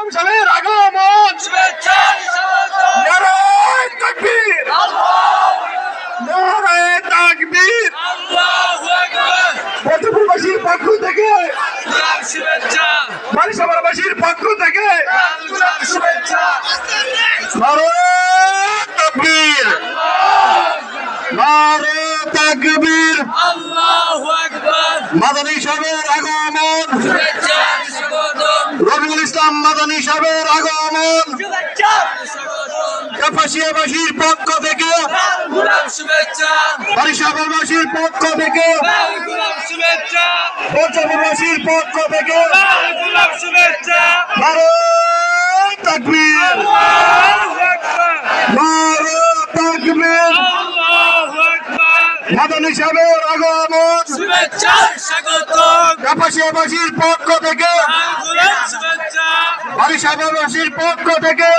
ইমাম সাহেবের আগমন নারায়ে তাকবীর নারায়ে তাকবীর পঞ্চপুরবাসীর পক্ষ থেকে বারিশাবাসীর পক্ষ থেকে নারায়ে তাকবীর নারায়ে তাকবীর আল্লাহু আকবার। মাদানী সাহেবের আগমন রবিউল ইসলাম মাদানী সাহেবের আগমন কাপাসিয়াবাসীর পক্ষ থেকে বারিশাবাসীর পক্ষ থেকে পঞ্চপুরবাসীর পক্ষ থেকে নারায়ে তাকবীর নারায়ে তাকবীর মাদানী সাহেবের আগমন কাপাসিয়াবাসীর পক্ষ থেকে বারিশাবাসীর পক্ষ থেকে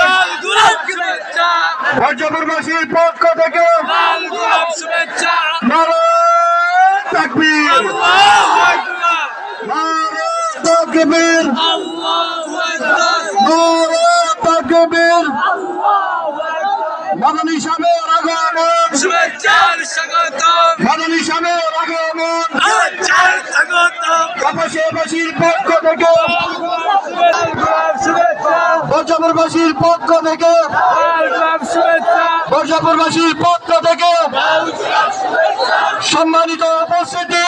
পঞ্চপুরবাসীর পক্ষ থেকে নারায়ে তাকবীর নারায়ে তাকবীর নারায়ে তাকবীর মাদানী সাহেবের আগমন মাদানী সাহেবের আগমন কাপাসিয়াবাসীর পক্ষ থেকে পঞ্চপুরবাসীর পক্ষ থেকে পঞ্চপুরবাসীর পক্ষ থেকে সম্মানিত উপস্থিতি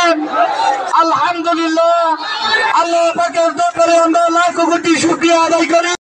আলহামদুলিল্লাহ আল্লাহ পাকের দরবারে আমরা লাখ কোটি শুকরিয়া আদায় করি।